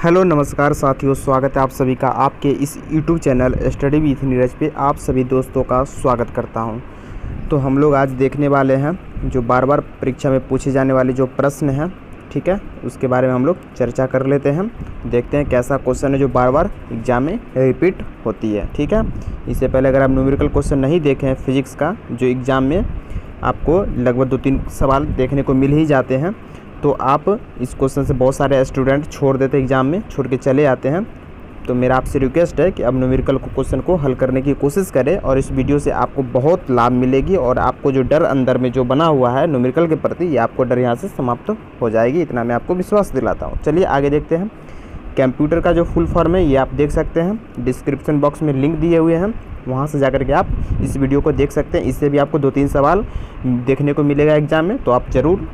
Hello नमस्कार साथियों, स्वागत है आप सभी का आपके इस YouTube channel study with Neeraj पे। आप सभी दोस्तों का स्वागत करता हूं। तो हम लोग आज देखने वाले हैं जो बार बार परीक्षा में पूछे जाने वाले जो प्रश्न हैं, ठीक है, उसके बारे में हम लोग चर्चा कर लेते हैं। देखते हैं कैसा क्वेश्चन है जो बार बार एग्जाम में रिपीट होती है, ठीक है। इससे पहले अगर आप न्यूमेरिकल क्वेश्चन नहीं देखे हैं फिजिक्स का, जो एग्ज़ाम में आपको लगभग 2-3 सवाल देखने को मिल ही जाते हैं, तो आप इस क्वेश्चन से बहुत सारे स्टूडेंट छोड़ देते एग्ज़ाम में, छोड़ के चले आते हैं। तो मेरा आपसे रिक्वेस्ट है कि अब न्यूमेरिकल क्वेश्चन को हल करने की कोशिश करें और इस वीडियो से आपको बहुत लाभ मिलेगी और आपको जो डर अंदर में जो बना हुआ है न्यूमेरिकल के प्रति, ये आपको डर यहाँ से समाप्त हो जाएगी, इतना मैं आपको विश्वास दिलाता हूँ। चलिए आगे देखते हैं। कंप्यूटर का जो फुल फॉर्म है ये आप देख सकते हैं, डिस्क्रिप्शन बॉक्स में लिंक दिए हुए हैं, वहाँ से जाकर के आप इस वीडियो को देख सकते हैं। इससे भी आपको 2-3 सवाल देखने को मिलेगा एग्ज़ाम में, तो आप ज़रूर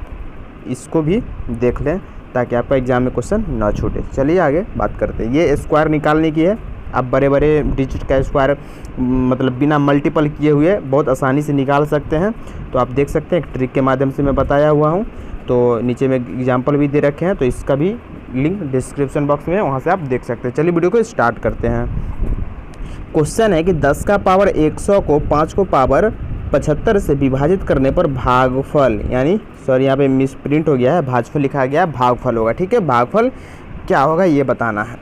इसको भी देख लें ताकि आपका एग्ज़ाम में क्वेश्चन ना छूटे। चलिए आगे बात करते हैं। ये स्क्वायर निकालने की है। आप बड़े बड़े डिजिट का स्क्वायर मतलब बिना मल्टीपल किए हुए बहुत आसानी से निकाल सकते हैं। तो आप देख सकते हैं, एक ट्रिक के माध्यम से मैं बताया हुआ हूँ। तो नीचे में एग्जाम्पल भी दे रखे हैं, तो इसका भी लिंक डिस्क्रिप्शन बॉक्स में है, वहाँ से आप देख सकते हैं। चलिए वीडियो को स्टार्ट करते हैं। क्वेश्चन है कि 10 का पावर 100 को 5 को पावर 75 से विभाजित करने पर भागफल, यानी सॉरी यहाँ पे मिस प्रिंट हो गया है, भाजफल लिखा गया है, भागफल होगा, ठीक है। भागफल क्या होगा ये बताना है।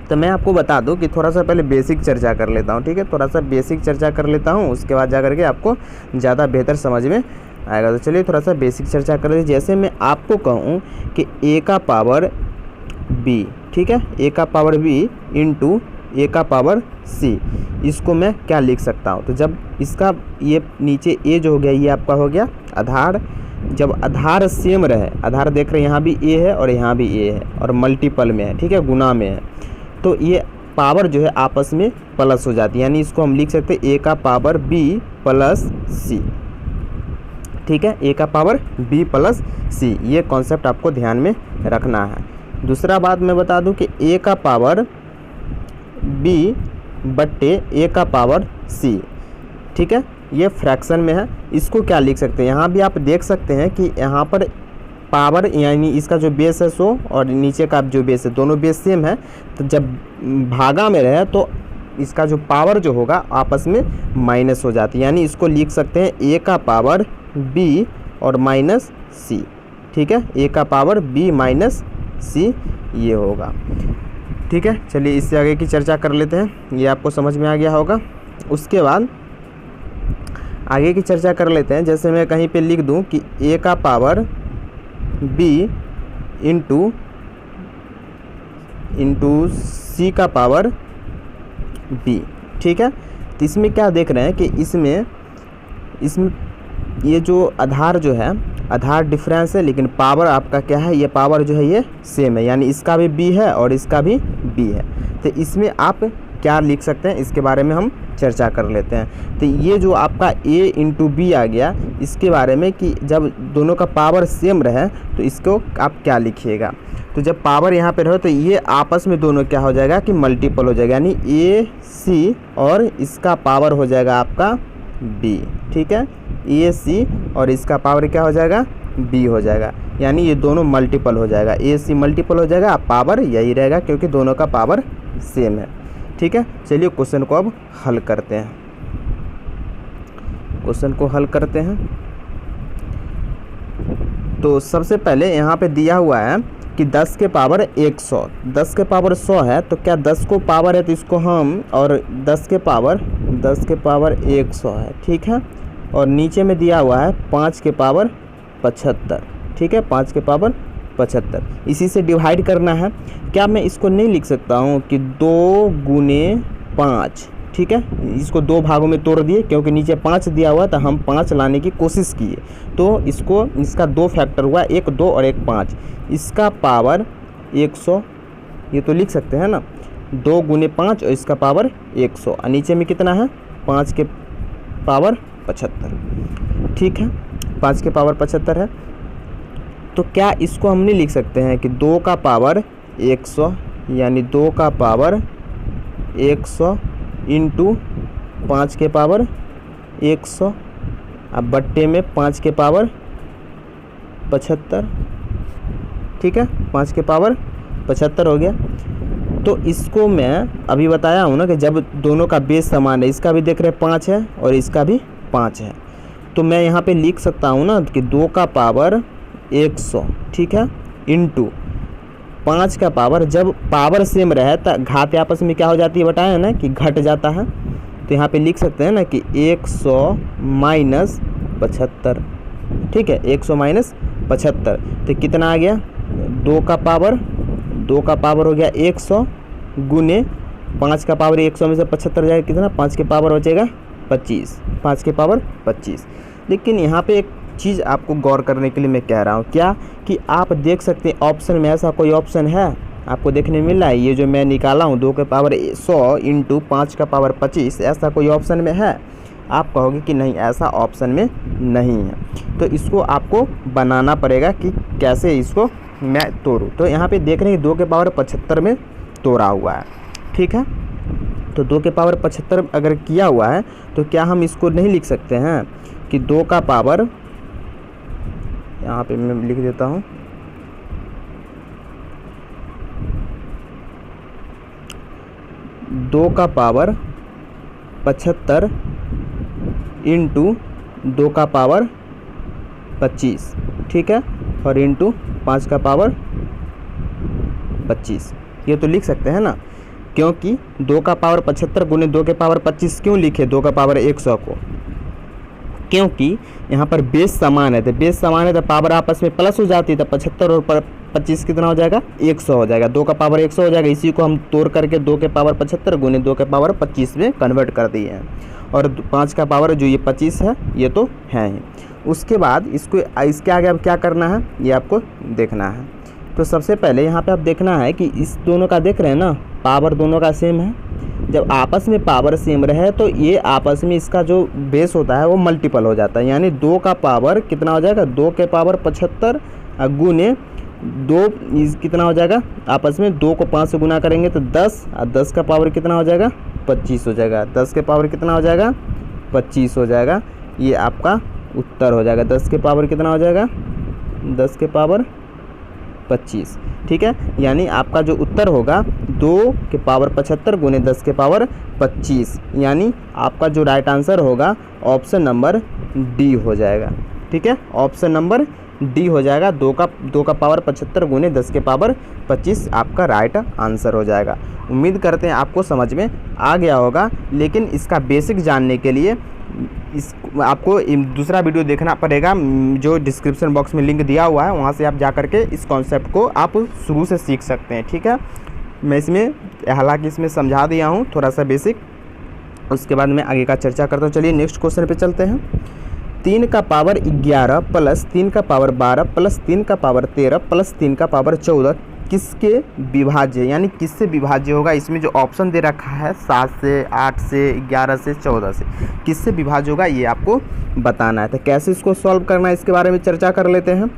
तो मैं आपको बता दूं कि थोड़ा सा पहले बेसिक चर्चा कर लेता हूँ, ठीक है। थोड़ा सा बेसिक चर्चा कर लेता हूँ, उसके बाद जा करके आपको ज़्यादा बेहतर समझ में आएगा। तो चलिए थोड़ा सा बेसिक चर्चा कर लेते। जैसे मैं आपको कहूँ कि a का पावर b, ठीक है, a का पावर b इंटू a का पावर c, इसको मैं क्या लिख सकता हूँ। तो जब इसका ये नीचे a जो हो गया ये आपका हो गया आधार। जब आधार सेम रहे, आधार देख रहे हैं यहाँ भी a है और यहाँ भी a है और मल्टीपल में है, ठीक है, गुना में है, तो ये पावर जो है आपस में प्लस हो जाती है, यानी इसको हम लिख सकते हैं a का पावर b प्लस c, ठीक है, a का पावर b प्लस c। ये कॉन्सेप्ट आपको ध्यान में रखना है। दूसरा बात मैं बता दूं कि a का पावर b बट्टे a का पावर c, ठीक है, ये फ्रैक्शन में है। इसको क्या लिख सकते हैं, यहाँ भी आप देख सकते हैं कि यहाँ पर पावर यानी इसका जो बेस है 100 और नीचे का जो बेस है, दोनों बेस सेम है, तो जब भागा में रहे तो इसका जो पावर जो होगा आपस में माइनस हो जाती है, यानी इसको लिख सकते हैं a का पावर b और माइनस c, ठीक है, a का पावर b माइनस c ये होगा, ठीक है। चलिए इससे आगे की चर्चा कर लेते हैं, ये आपको समझ में आ गया होगा। उसके बाद आगे की चर्चा कर लेते हैं। जैसे मैं कहीं पे लिख दूं कि a का पावर b इंटू c का पावर b, ठीक है। तो इसमें क्या देख रहे हैं कि इसमें ये जो आधार जो है, आधार डिफरेंस है, लेकिन पावर आपका क्या है, ये पावर जो है ये सेम है, यानी इसका भी b है और इसका भी b है। तो इसमें आप क्या लिख सकते हैं, इसके बारे में हम चर्चा कर लेते हैं। तो ये जो आपका a इंटू बी आ गया, इसके बारे में कि जब दोनों का पावर सेम रहे तो इसको आप क्या लिखिएगा। तो जब पावर यहाँ पे रहे तो ये आपस में दोनों क्या हो जाएगा कि मल्टीपल हो जाएगा, यानी a c और इसका पावर हो जाएगा आपका b, ठीक है, a c और इसका पावर क्या हो जाएगा b हो जाएगा, यानी ये दोनों मल्टीपल हो जाएगा, a c मल्टीपल हो जाएगा, पावर यही रहेगा क्योंकि दोनों का पावर सेम है, ठीक है। चलिए क्वेश्चन को अब हल करते हैं। क्वेश्चन को हल करते हैं। तो सबसे पहले यहाँ पे दिया हुआ है कि 10 के पावर 100, 10 के पावर 100 है, तो क्या 10 को पावर है तो इसको हम, और 10 के पावर 100 है, ठीक है, और नीचे में दिया हुआ है 5 के पावर 75, ठीक है, 5 के पावर 75, इसी से डिवाइड करना है। क्या मैं इसको नहीं लिख सकता हूँ कि 2 गुने 5, ठीक है, इसको 2 भागों में तोड़ दिए क्योंकि नीचे 5 दिया हुआ था, हम 5 लाने की कोशिश किए, तो इसका 2 फैक्टर हुआ, 1 2 और 1 5, इसका पावर 100, ये तो लिख सकते हैं ना, 2 गुने 5 और इसका पावर 100, और नीचे में कितना है 5 के पावर 75, ठीक है, 5 के पावर 75 है। तो क्या इसको हम नहीं लिख सकते हैं कि 2 का पावर 100, यानी 2 का पावर 100 इंटू 5 के पावर 100, अब बट्टे में 5 के पावर 75, ठीक है, 5 के पावर 75 हो गया। तो इसको मैं अभी बताया हूँ ना कि जब दोनों का बेस समान है, इसका भी देख रहे हैं 5 है और इसका भी 5 है, तो मैं यहाँ पे लिख सकता हूँ ना कि 2 का पावर 100, ठीक है, इंटू 5 का पावर, जब पावर सेम रहे तो घात आपस में क्या हो जाती है बताया ना कि घट जाता है। तो यहाँ पे लिख सकते हैं ना कि 100 माइनस 75, ठीक है, 100 माइनस 75, तो कितना आ गया 2 का पावर हो गया 100 गुने 5 का पावर 100 में से 75 जाएगा कितना, 5 के पावर बचेगा 25, 5 के पावर 25। लेकिन यहाँ पे एक चीज़ आपको गौर करने के लिए मैं कह रहा हूँ, क्या कि आप देख सकते हैं ऑप्शन में ऐसा कोई ऑप्शन है आपको देखने मिल रहा है, ये जो मैं निकाला हूँ 2 के पावर 100 इंटू 5 का पावर 25, ऐसा कोई ऑप्शन में है? आप कहोगे कि नहीं, ऐसा ऑप्शन में नहीं है। तो इसको आपको बनाना पड़ेगा कि कैसे इसको मैं तोड़ूँ। तो यहाँ पे देख रहे हैं 2 के पावर 75 में तोड़ा हुआ है, ठीक है। तो 2 के पावर 75 अगर किया हुआ है तो क्या हम इसको नहीं लिख सकते हैं कि 2 का पावर, यहाँ पे मैं लिख देता हूँ, दो का पावर 75 इंटू 2 का पावर 25, ठीक है, और इंटू 5 का पावर 25, ये तो लिख सकते हैं ना। क्योंकि 2 का पावर 75 गुने 2 के पावर 25 क्यों लिखे 2 का पावर 100 को, क्योंकि यहाँ पर बेस समान है, तो बेस समान है तो पावर आपस में प्लस हो जाती है, तो 75 और 25 कितना हो जाएगा 100 हो जाएगा, 2 का पावर 100 हो जाएगा। इसी को हम तोड़ करके 2 के पावर 75 गुने 2 के पावर 25 में कन्वर्ट कर दिए हैं, और 5 का पावर जो ये 25 है ये तो है ही। उसके बाद इसके आगे अब क्या करना है ये आपको देखना है। तो सबसे पहले यहाँ पे आप देखना है कि इस दोनों का देख रहे हैं ना, पावर दोनों का सेम है। जब आपस में पावर सेम रहे तो ये आपस में इसका जो बेस होता है वो मल्टीपल हो जाता है, यानी 2 का पावर कितना हो जाएगा 2 के पावर 75 गुने 2 कितना हो जाएगा, आपस में 2 को 5 से गुना करेंगे तो 10, और 10 का पावर कितना हो जाएगा 25 हो जाएगा, 10 के पावर कितना हो जाएगा 25 हो जाएगा। ये आपका उत्तर हो जाएगा, 10 के पावर कितना हो जाएगा 10 के पावर 25, ठीक है। यानी आपका जो उत्तर होगा 2 के पावर 75 गुने 10 के पावर 25, यानी आपका जो राइट आंसर होगा ऑप्शन नंबर डी हो जाएगा, ठीक है, ऑप्शन नंबर डी हो जाएगा। 2 का पावर 75 गुने 10 के पावर 25 आपका राइट आंसर हो जाएगा। उम्मीद करते हैं आपको समझ में आ गया होगा, लेकिन इसका बेसिक जानने के लिए आपको दूसरा वीडियो देखना पड़ेगा, जो डिस्क्रिप्शन बॉक्स में लिंक दिया हुआ है, वहाँ से आप जा कर के इस कॉन्सेप्ट को आप शुरू से सीख सकते हैं, ठीक है। मैं हालांकि इसमें समझा दिया हूँ थोड़ा सा बेसिक, उसके बाद मैं आगे का चर्चा करता हूँ। चलिए नेक्स्ट क्वेश्चन पे चलते हैं। 3 का पावर 11 प्लस 3 का पावर 12 प्लस 3 का पावर 13 प्लस 3 का पावर 14 किसके विभाज्य, यानी किससे विभाज्य होगा। इसमें जो ऑप्शन दे रखा है 7 से, 8 से, 11 से, 14 से, किससे विभाज्य होगा ये आपको बताना है। तो कैसे इसको सॉल्व करना है इसके बारे में चर्चा कर लेते हैं।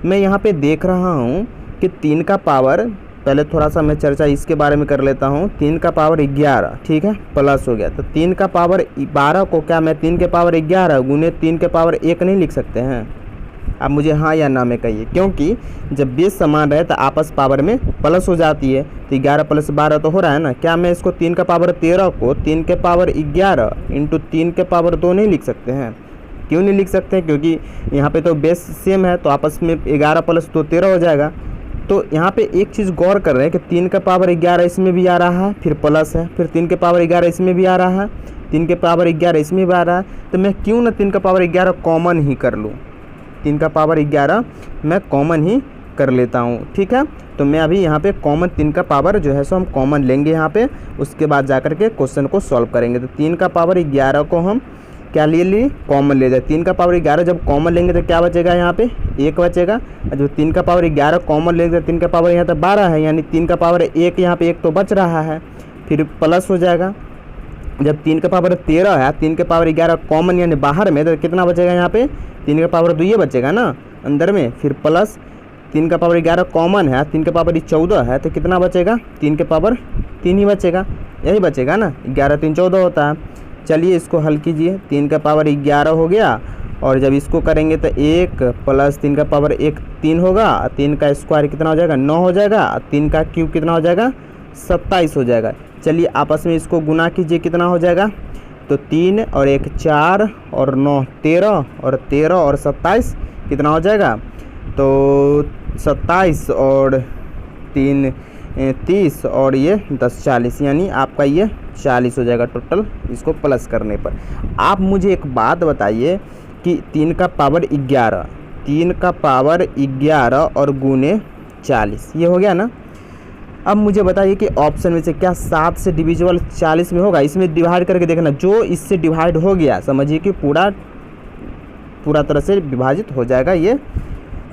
मैं यहाँ पे देख रहा हूँ कि 3 का पावर, पहले थोड़ा सा मैं चर्चा इसके बारे में कर लेता हूँ। 3 का पावर 11, ठीक है, प्लस हो गया, तो 3 का पावर 12 को क्या मैं 3 के पावर 11 गुने 3 के पावर 1 नहीं लिख सकते हैं? आप मुझे हाँ या ना में कहिए, क्योंकि जब बेस समान रहे तो आपस पावर में प्लस हो जाती है, तो 11 प्लस 12 तो हो रहा है ना। क्या मैं इसको 3 का पावर 13 को 3 के पावर 11 इंटू 3 के पावर 2 नहीं लिख सकते हैं? क्यों नहीं लिख सकते हैं? क्योंकि यहाँ पे तो बेस सेम है, तो आपस में 11 प्लस 2 13 हो जाएगा। तो यहाँ पे एक चीज़ गौर कर रहे हैं कि 3 का पावर 11 इसमें भी आ रहा है, फिर प्लस है, फिर 3 के पावर 11 इसमें भी आ रहा है, 3 के पावर 11 इसमें भी आ रहा है, तो मैं क्यों ना 3 का पावर 11 कॉमन ही कर लूँ। 3 का पावर 11 मैं कॉमन ही कर लेता हूँ, ठीक है। तो मैं अभी यहाँ पे कॉमन 3 का पावर जो है सो हम कॉमन लेंगे यहाँ पे, उसके बाद जा कर के क्वेश्चन को सॉल्व करेंगे। तो 3 का पावर 11 को हम क्या ले लिए, कॉमन ले जाए। 3 का पावर 11 जब कॉमन लेंगे तो क्या बचेगा, यहाँ पे 1 बचेगा। और जो 3 का पावर 11 कॉमन लेंगे तो 3 का पावर यहाँ तो 12 है, यानी 3 का पावर 1 यहाँ पे 1 तो बच रहा है, फिर प्लस हो जाएगा। जब 3 का पावर 13 है, 3 के पावर 11 कॉमन यानी बाहर में, तो कितना बचेगा यहाँ पे 3 का पावर 2 ये बचेगा ना अंदर में, फिर प्लस 3 का पावर 11 कॉमन है, 3 के पावर 14 है, तो कितना बचेगा 3 के पावर 3 ही बचेगा, यही बचेगा ना, 11 3 14 होता है। चलिए इसको हल कीजिए। 3 का पावर 11 हो गया और जब इसको करेंगे तो 1 प्लस 3 का पावर 1 3 होगा, 3 का स्क्वायर कितना हो जाएगा 9 हो जाएगा, 3 का क्यूब कितना हो जाएगा 27 हो जाएगा। चलिए आपस में इसको गुना कीजिए, कितना हो जाएगा, तो 3 और 1 4 और 9 13 और 13 और 27 कितना हो जाएगा, तो 27 और 3 30 और ये 10 40, यानी आपका ये 40 हो जाएगा टोटल इसको प्लस करने पर। आप मुझे एक बात बताइए कि 3 का पावर 11, 3 का पावर 11 और गुने 40 ये हो गया ना। अब मुझे बताइए कि ऑप्शन में से क्या 7 से डिविजिबल 40 में होगा। इसमें डिवाइड करके देखना, जो इससे डिवाइड हो गया समझिए कि पूरा तरह से विभाजित हो जाएगा ये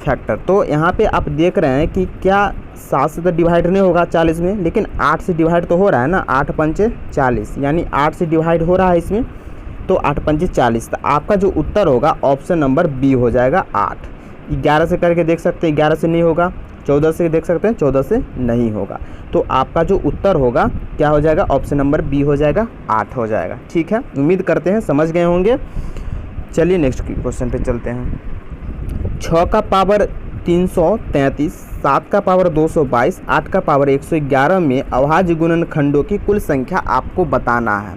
फैक्टर। तो यहाँ पे आप देख रहे हैं कि क्या 7 से तो डिवाइड नहीं होगा 40 में, लेकिन 8 से डिवाइड तो हो रहा है ना, 8 पंचे 40, यानी 8 से डिवाइड हो रहा है इसमें, तो 8 पंचे 40। तो आपका जो उत्तर होगा ऑप्शन नंबर बी हो जाएगा 8। 11 से करके देख सकते हैं, 11 से नहीं होगा, 14 से देख सकते हैं, 14 से नहीं होगा। तो आपका जो उत्तर होगा क्या हो जाएगा, ऑप्शन नंबर बी हो जाएगा 8 हो जाएगा। ठीक है, उम्मीद करते हैं समझ गए होंगे। चलिए नेक्स्ट क्वेश्चन पे चलते हैं। 6 का पावर 333, 7 का पावर 222, 8 का पावर 111 में अभाज्य गुणनखंडों की कुल संख्या आपको बताना है।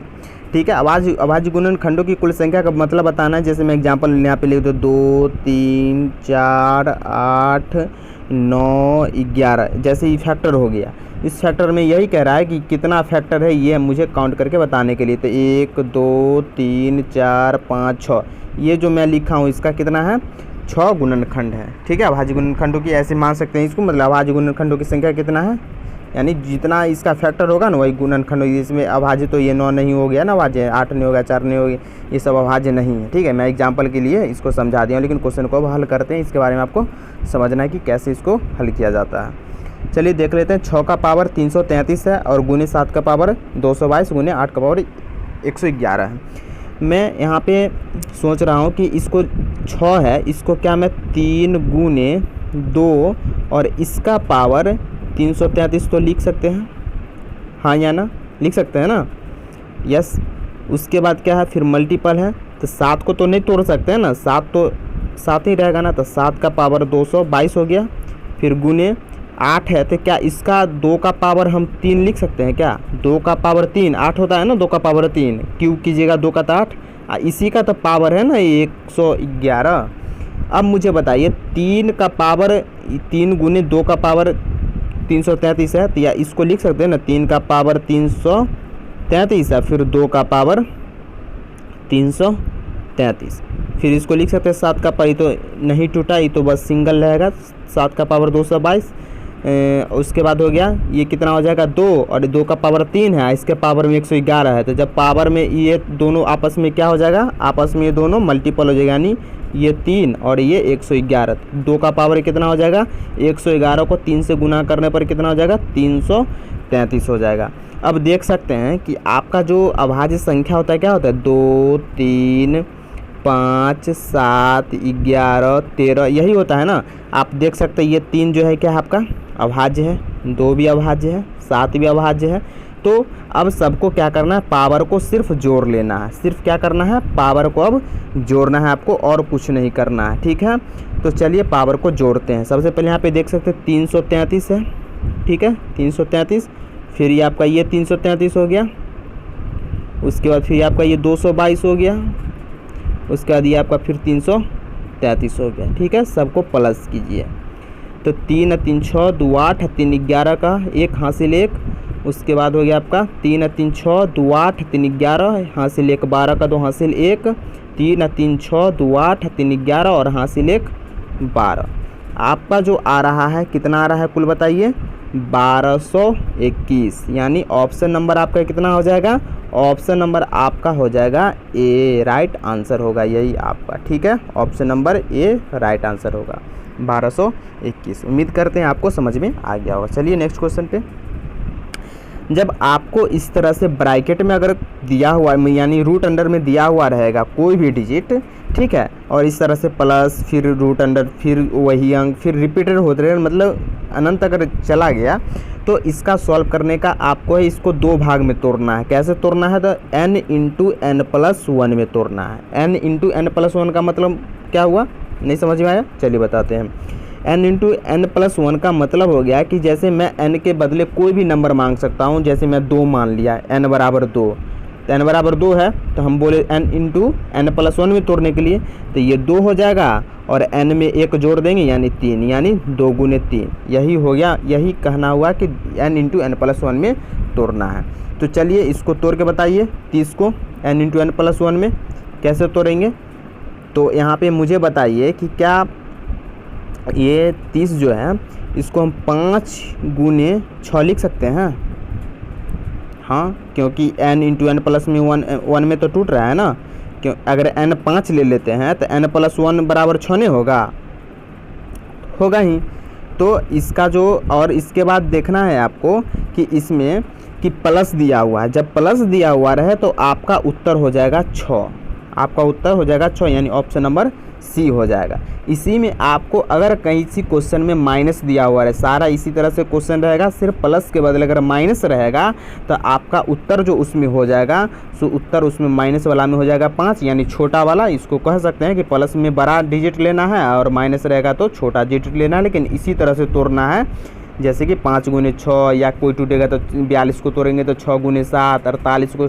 ठीक है, अभाज्य गुणनखंडों की कुल संख्या का मतलब बताना है। जैसे मैं एग्जांपल यहाँ पे लिख दो 2 3 4 8 9 11, जैसे ये फैक्टर हो गया। इस फैक्टर में यही कह रहा है कि कितना फैक्टर है ये मुझे काउंट करके बताने के लिए। तो 1 2 3 4 5 6, ये जो मैं लिखा हूँ इसका कितना है 6 गुणनखंड है। ठीक है, अभाज्य गुणनखंडों की ऐसे मान सकते हैं इसको, मतलब अभाज्य गुणनखंडों की संख्या कितना है, यानी जितना इसका फैक्टर होगा ना वही गुणनखंड। इसमें अभाज्य तो ये 9 नहीं हो गया ना, अभाज्य 8 नहीं हो गया, 4 नहीं हो गया, ये सब अभाज्य नहीं है। ठीक है, मैं एग्जांपल के लिए इसको समझा दिया हूँ, लेकिन क्वेश्चन को अब हल करते हैं, इसके बारे में आपको समझना है कि कैसे इसको हल किया जाता है। चलिए देख लेते हैं। 6 का पावर 333 है और गुने 7 का पावर 222 गुने 8 का पावर 111 है। मैं यहाँ पे सोच रहा हूँ कि इसको 6 है, इसको क्या मैं 3 गुने 2 और इसका पावर 333 तो लिख सकते हैं, हाँ या ना, लिख सकते हैं ना, यस। उसके बाद क्या है, फिर मल्टीपल है, तो 7 को तो नहीं तोड़ सकते हैं ना, 7 तो 7 ही रहेगा ना, तो 7 का पावर 222 हो गया। फिर गुने 8 है, तो क्या इसका 2 का पावर हम 3 लिख सकते हैं क्या, 2 का पावर 3 8 होता है ना, 2 का पावर 3 क्यूब कीजिएगा 2 का तो 8, इसी का तो पावर है ना 111। अब मुझे बताइए 3 का पावर 3 गुने 2 का पावर 333 है, तो या इसको लिख सकते हैं ना, 3 का पावर 333 है, फिर 2 का पावर 333, फिर इसको लिख सकते हैं 7 का पावर, तो नहीं टूटा, ये तो बस सिंगल रहेगा, 7 का पावर 222। उसके बाद हो गया ये कितना हो जाएगा 2, और 2 का पावर 3 है, इसके पावर में 111 है, तो जब पावर में ये दोनों आपस में क्या हो जाएगा, आपस में ये दोनों मल्टीपल हो जाएगा, यानी ये 3 और ये 111। 2 का पावर कितना हो जाएगा 111 को 3 से गुना करने पर कितना हो जाएगा 333 हो जाएगा। अब देख सकते हैं कि आपका जो अभाज्य संख्या होता है क्या होता है 2 3 5 7 11 13, यही होता है ना। आप देख सकते हैं ये 3 जो है क्या है आपका अभाज्य है, 2 भी अभाज्य है, 7 भी अभाज्य है। तो अब सबको क्या करना है, पावर को सिर्फ जोड़ लेना है, सिर्फ क्या करना है पावर को अब जोड़ना है आपको, और कुछ नहीं करना है। ठीक है, तो चलिए पावर को जोड़ते हैं। सबसे पहले यहाँ पे देख सकते हैं 333 है, ठीक है 333, फिर ये आपका ये 333 हो गया, उसके बाद फिर आपका ये 222 हो गया, उसके बाद ये आपका फिर 333 हो गया। ठीक है, सबको प्लस कीजिए, तो 3 3 6 2 8 3 11 का 1 हासिल 1, उसके बाद हो गया आपका 3 3 6 2 8 3 11 हासिल 1 12 का 2 हासिल 1, 3 3 6 2 8 3 11 और हासिल 1 12। आपका जो आ रहा है कितना आ रहा है कुल बताइए 1221, यानी ऑप्शन नंबर आपका कितना हो जाएगा, ऑप्शन नंबर आपका हो जाएगा ए, राइट आंसर होगा यही आपका। ठीक है, option number A right answer होगा 1221। उम्मीद करते हैं आपको समझ में आ गया होगा। चलिए नेक्स्ट क्वेश्चन पे। जब आपको इस तरह से ब्रैकेट में अगर दिया हुआ यानी रूट अंडर में दिया हुआ रहेगा कोई भी डिजिट, ठीक है, और इस तरह से प्लस फिर रूट अंडर फिर वही अंक फिर रिपीटेड होते रहे, मतलब अनंत अगर चला गया तो इसका सॉल्व करने का आपको है इसको दो भाग में तोड़ना है। कैसे तोड़ना है? तो n into n plus one में तोड़ना है। n into n plus one का मतलब क्या हुआ? नहीं समझ में आया? चलिए बताते हैं। n into n plus one का मतलब हो गया कि जैसे मैं n के बदले कोई भी नंबर मांग सकता हूँ। जैसे मैं 2 मान लिया, n बराबर 2, तो n बराबर 2 है तो हम बोले n into n plus one में तोड़ने के लिए तो ये 2 हो जाएगा और n में 1 जोड़ देंगे यानी 3, यानी 2 गुने 3। यही हो गया, यही कहना हुआ कि n into n plus one में तोड़ना है। तो चलिए इसको तोड़ के बताइए 30 को n into n plus one में कैसे तोड़ेंगे। तो यहाँ पे मुझे बताइए कि क्या ये 30 जो है इसको हम 5 गुने 6 लिख सकते हैं? हाँ, क्योंकि n इंटू एन प्लस में वन में तो टूट रहा है ना। क्यों अगर n 5 ले लेते हैं तो n प्लस वन बराबर 6 नहीं होगा? होगा ही। तो इसका जो और इसके बाद देखना है आपको कि इसमें कि प्लस दिया हुआ है। जब प्लस दिया हुआ रहे तो आपका उत्तर हो जाएगा 6। आपका उत्तर हो जाएगा 6 यानी ऑप्शन नंबर सी हो जाएगा। इसी में आपको अगर कहीं सी क्वेश्चन में माइनस दिया हुआ है, सारा इसी तरह से क्वेश्चन रहेगा, सिर्फ प्लस के बदले अगर माइनस रहेगा तो आपका उत्तर जो उसमें हो जाएगा सो उत्तर उसमें माइनस वाला में हो जाएगा 5 यानी छोटा वाला। इसको कह सकते हैं कि प्लस में बड़ा डिजिट लेना है और माइनस रहेगा तो छोटा डिजिट लेना है। लेकिन इसी तरह से तोड़ना है, जैसे कि 5 गुने 6 या कोई टूटेगा तो 42 को तोड़ेंगे तो 6 गुने 7, 48 को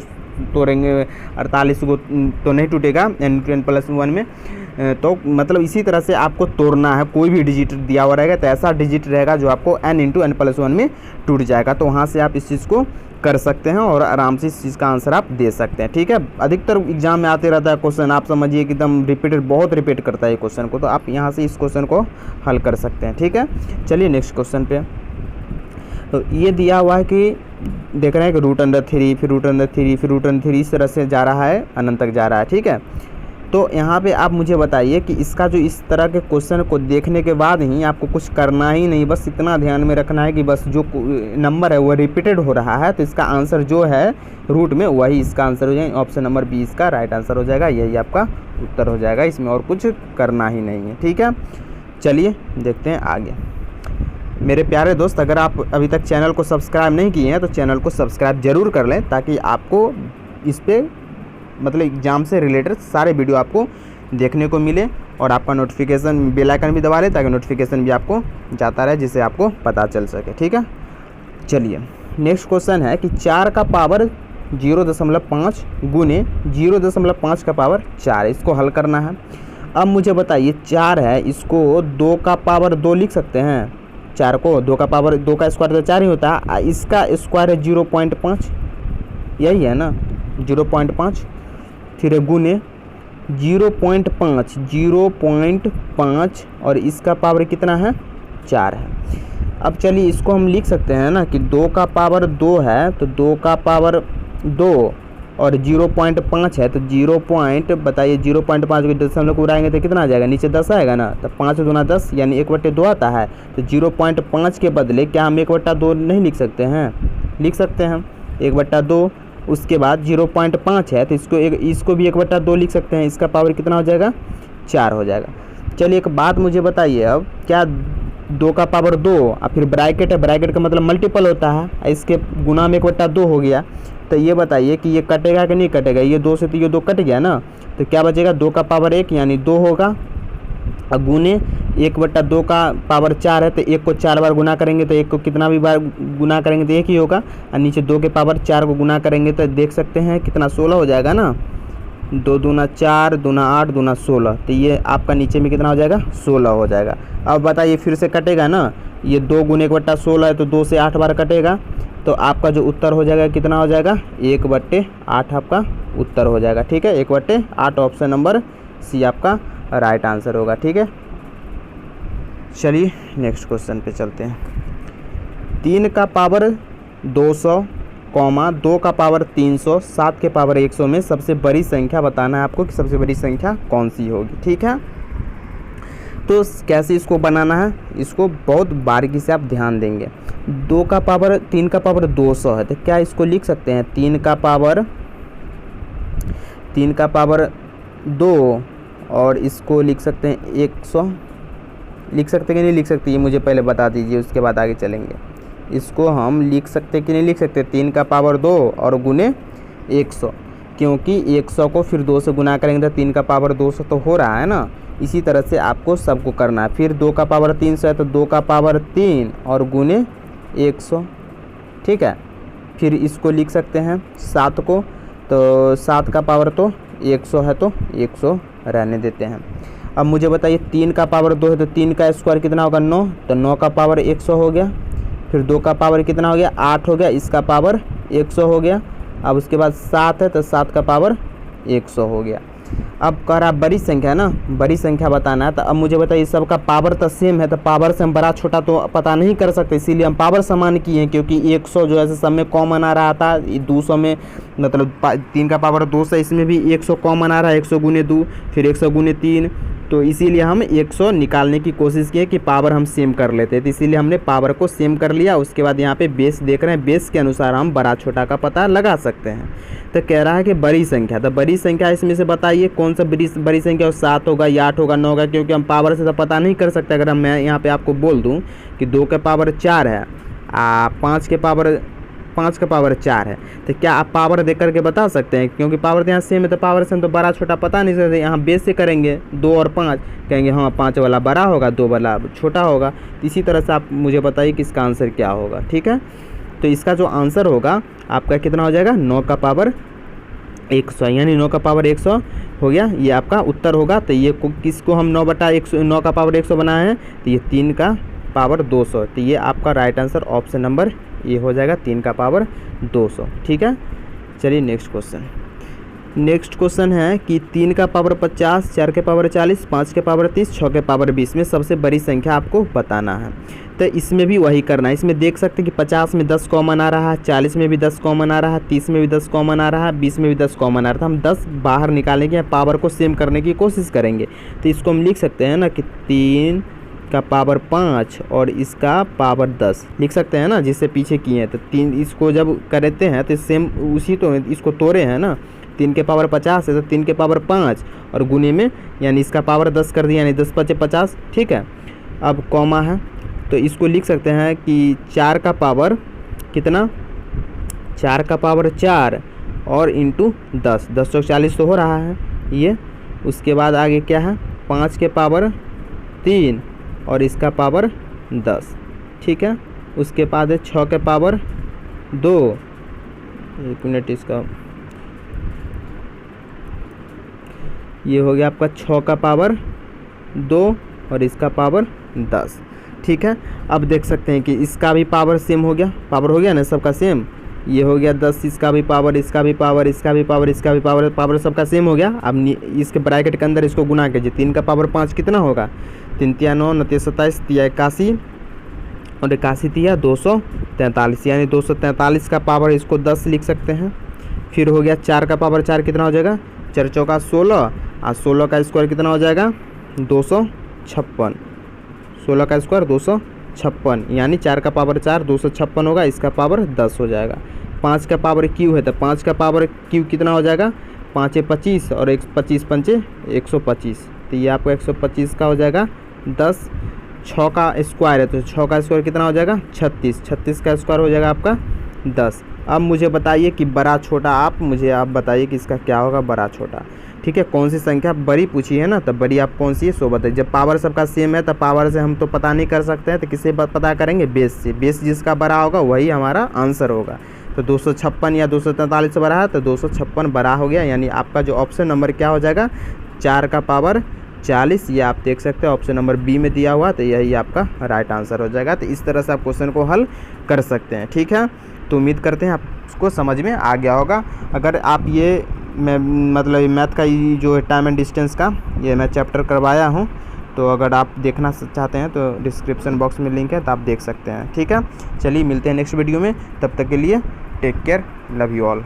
तोड़ेंगे 48 को तो नहीं टूटेगा n प्लस वन में। तो मतलब इसी तरह से आपको तोड़ना है। कोई भी डिजिट दिया हुआ रहेगा तो ऐसा डिजिट रहेगा जो आपको n into n plus one में टूट जाएगा। तो वहाँ से आप इस चीज़ को कर सकते हैं और आराम से इस चीज़ का आंसर आप दे सकते हैं। ठीक है, अधिकतर एग्जाम में आते रहता है क्वेश्चन, आप समझिए कि एकदम रिपीटेड, बहुत रिपीट करता है क्वेश्चन को। तो आप यहाँ से इस क्वेश्चन को हल कर सकते हैं। ठीक है, चलिए नेक्स्ट क्वेश्चन पे। तो ये दिया हुआ है कि देख रहे हैं कि √3 फिर √3 फिर √3 इस तरह से जा रहा है, अनंत तक जा रहा है। ठीक है, तो यहाँ पे आप मुझे बताइए कि इसका जो इस तरह के क्वेश्चन को देखने के बाद ही आपको कुछ करना ही नहीं, बस इतना ध्यान में रखना है कि बस जो नंबर है वो रिपीटेड हो रहा है तो इसका आंसर जो है रूट में वही इसका आंसर हो जाएगा। ऑप्शन नंबर 20 का राइट आंसर हो जाएगा, यही आपका उत्तर हो जाएगा। इसमें और कुछ करना ही नहीं है। ठीक है, चलिए देखते हैं आगे। मेरे प्यारे दोस्त, अगर आप अभी तक चैनल को सब्सक्राइब नहीं किए हैं तो चैनल को सब्सक्राइब ज़रूर कर लें ताकि आपको इस पर मतलब एग्ज़ाम से रिलेटेड सारे वीडियो आपको देखने को मिले और आपका नोटिफिकेशन बेल आइकन भी दबा लें ताकि नोटिफिकेशन भी आपको जाता रहे, जिससे आपको पता चल सके। ठीक है, चलिए नेक्स्ट क्वेश्चन है कि 4 का पावर 0.5 गुने 0.5 का पावर 4, इसको हल करना है। अब मुझे बताइए 4 है, इसको 2 का पावर 2 लिख सकते हैं। 4 को 2 का पावर 2 का स्क्वायर तो 4 ही होता है, इसका स्क्वायर है 0.5, यही है ना 0.5, फिर गुने 0.5 और इसका पावर कितना है 4 है। अब चलिए इसको हम लिख सकते हैं ना कि 2 का पावर 2 है तो 2 का पावर 2 और 0.5 है तो बताइए 0.5 को दशमलव को उड़ाएंगे तो कितना आ जाएगा, नीचे 10 आएगा ना, तो 5 दूना 10 यानी 1/2 आता है। तो 0.5 के बदले क्या हम 1/2 नहीं लिख सकते हैं? लिख सकते हैं 1/2। उसके बाद 0.5 है तो इसको भी 1/2 लिख सकते हैं। इसका पावर कितना हो जाएगा 4 हो जाएगा। चलिए एक बात मुझे बताइए, अब क्या 2 का पावर 2 और फिर ब्रैकेट है, ब्रैकेट का मतलब मल्टीपल होता है, इसके गुना में 1/2 हो गया। तो ये बताइए कि ये कटेगा कि नहीं कटेगा? ये 2 से तो ये 2 कट गया ना, तो क्या बचेगा 2 का पावर 1 यानी 2 होगा और गुने 1/2 का पावर 4 है तो 1 को 4 बार गुना करेंगे तो 1 को कितना भी बार गुना करेंगे तो 1 ही होगा, और नीचे 2 के पावर 4 को गुना करेंगे तो देख सकते हैं कितना 16 हो जाएगा ना। 2 दूना 4 दूना 8 दूना 16, तो ये आपका नीचे में कितना हो जाएगा 16 हो जाएगा। अब बताइए फिर से कटेगा ना, ये 2 गुने 1/16 है तो 2 से 8 बार कटेगा, तो आपका जो उत्तर हो जाएगा कितना हो जाएगा 1/8 आपका उत्तर हो जाएगा। ठीक है, 1/8 ऑप्शन नंबर सी आपका राइट आंसर होगा। ठीक है, चलिए नेक्स्ट क्वेश्चन पे चलते हैं। 3 का पावर 200, 2 का पावर 300, 7 के पावर 100 में सबसे बड़ी संख्या बताना है आपको कि सबसे बड़ी संख्या कौन सी होगी। ठीक है, तो कैसे इसको बनाना है, इसको बहुत बारीकी से आप ध्यान देंगे। 3 का पावर 200 है तो क्या इसको लिख सकते हैं 3 का पावर 2 और इसको लिख सकते हैं 100, लिख सकते कि नहीं लिख सकते, ये मुझे पहले बता दीजिए, उसके बाद आगे चलेंगे। इसको हम लिख सकते कि नहीं लिख सकते, 3 का पावर 2 और गुने 100, क्योंकि 100 को फिर 2 से गुना करेंगे तो 3 का पावर 200 तो हो रहा है ना। इसी तरह से आपको सबको करना है। फिर 2 का पावर 300 है तो 2 का पावर 3 और गुने 100, ठीक है। फिर इसको लिख सकते हैं 7 को, तो 7 का पावर तो 100 है तो 100 रहने देते हैं। अब मुझे बताइए 3 का पावर 2 है तो 3 का स्क्वायर कितना होगा 9, तो 9 का पावर 100 हो गया। फिर 2 का पावर कितना हो गया 8 हो गया, इसका पावर 100 हो गया। अब उसके बाद 7 है तो 7 का पावर 100 हो गया। अब कह रहा बड़ी संख्या है ना, बड़ी संख्या बताना है। तो अब मुझे बताइए सबका पावर तो सेम है, तो पावर से हम बड़ा छोटा तो पता नहीं कर सकते, इसीलिए हम पावर समान किए हैं। क्योंकि 100 जो है सब में कॉमन आ रहा था, 200 में मतलब 3 का पावर 200, इसमें भी 100 कॉमन आ रहा है, 100 गुने 2 फिर 100 गुने 3, तो इसीलिए हम 100 निकालने की कोशिश किए कि पावर हम सेम कर लेते हैं। तो इसीलिए हमने पावर को सेम कर लिया। उसके बाद यहाँ पे बेस देख रहे हैं, बेस के अनुसार हम बड़ा छोटा का पता लगा सकते हैं। तो कह रहा है कि बड़ी संख्या, तो बड़ी संख्या इसमें से बताइए कौन सा बड़ी संख्या, 7 होगा या 8 होगा 9 होगा, क्योंकि हम पावर से तो पता नहीं कर सकते। अगर मैं यहाँ पे आपको बोल दूँ कि 2 के पावर 4 है, 5 के पावर 4 है, तो क्या आप पावर देख करके बता सकते हैं? क्योंकि पावर तो यहाँ सेम है, तो पावर से हम तो बड़ा छोटा पता नहीं सकते। यहाँ बेस से करेंगे 2 और 5, कहेंगे हाँ 5 वाला बड़ा होगा 2 वाला छोटा होगा। इसी तरह से आप मुझे बताइए कि इसका आंसर क्या होगा, ठीक है। तो इसका जो आंसर होगा आपका कितना हो जाएगा 9 का पावर 100, यानी 9 का पावर 100 हो गया, ये आपका उत्तर होगा। तो ये किसको हम 9 का पावर 100 बनाए हैं, तो ये 3 का पावर 200, तो ये आपका राइट आंसर ऑप्शन नंबर ये हो जाएगा 3 का पावर 200, ठीक है। चलिए नेक्स्ट क्वेश्चन है कि 3 का पावर 50, 4 के पावर 40, 5 के पावर 30, 6 के पावर 20 में सबसे बड़ी संख्या आपको बताना है। तो इसमें भी वही करना है। इसमें देख सकते हैं कि 50 में 10 कॉमन आ रहा है, 40 में भी 10 कॉमन आ रहा है, 30 में भी 10 कॉमन आ रहा है, 20 में भी 10 कॉमन आ रहा है। हम 10 बाहर निकालेंगे, पावर को सेम करने की कोशिश करेंगे। तो इसको हम लिख सकते हैं ना कि 3 का पावर 5 और इसका पावर 10 लिख सकते हैं ना, जिससे पीछे किए हैं। तो 3 इसको जब करते हैं तो सेम उसी तो इसको तोड़े हैं ना, 3 के पावर 50 है तो 3 के पावर 5 और गुने में यानी इसका पावर 10 कर दिया, यानी 10 × 5 = 50, ठीक है। अब कॉमा है तो इसको लिख सकते हैं कि 4 का पावर कितना, 4 का पावर 4 और इंटू 10, 10 × 40 तो हो रहा है ये। उसके बाद आगे क्या है 5 के पावर 3 और इसका पावर 10, ठीक है। उसके बाद है 6 के पावर 2, 1 मिनट, इसका ये हो गया आपका 6 का पावर 2 और इसका पावर 10, ठीक है। अब देख सकते हैं कि इसका भी पावर सेम हो गया, पावर हो गया ना सबका सेम, ये हो गया 10, इसका भी पावर, इसका भी पावर, इसका भी पावर, इसका भी पावर, पावर सबका सेम हो गया। अब इसके ब्रैकेट के अंदर इसको गुना कीजिए। 3 का पावर 5 कितना होगा, 3 × 9 = 27, 3 × 81 और 81 × 243, यानी 243 का पावर इसको 10 लिख सकते हैं। फिर हो गया 4 का पावर 4 कितना हो जाएगा, 4 × 4 = 16 और 16 का स्क्वायर कितना हो जाएगा 256, 16 का स्क्वायर 256, यानी 4 का पावर 4 256 होगा, इसका पावर 10 हो जाएगा। 5 का पावर क्यू है तो 5 का पावर क्यू कितना हो जाएगा, 5 × 25 और 25 × 5 = 125, तो ये आपको 125 का हो जाएगा 10। 6 का स्क्वायर है तो 6 का स्क्वायर कितना हो जाएगा 36, 36 का स्क्वायर हो जाएगा आपका 10। अब मुझे बताइए कि बड़ा छोटा, आप बताइए कि इसका क्या होगा बड़ा छोटा, ठीक है। कौन सी संख्या बड़ी पूछी है ना, तो बड़ी आप कौन सी है सो बताइए। जब पावर सबका सेम है तो पावर से हम तो पता नहीं कर सकते हैं, तो किससे पता करेंगे, बेस से। बेस जिसका बड़ा होगा वही हमारा आंसर होगा। तो 256 या 243 से बड़ा है तो 256 बड़ा हो गया, यानी आपका जो ऑप्शन नंबर क्या हो जाएगा 4 का पावर 40, ये आप देख सकते हैं ऑप्शन नंबर बी में दिया हुआ, तो यही आपका राइट आंसर हो जाएगा। तो इस तरह से आप क्वेश्चन को हल कर सकते हैं, ठीक है। तो उम्मीद करते हैं आपको समझ में आ गया होगा। अगर आप ये मतलब मैथ का जो टाइम एंड डिस्टेंस का ये मैं चैप्टर करवाया हूँ, तो अगर आप देखना चाहते हैं तो डिस्क्रिप्शन बॉक्स में लिंक है, तो आप देख सकते हैं, ठीक है। चलिए मिलते हैं नेक्स्ट वीडियो में, तब तक के लिए take care, love you all.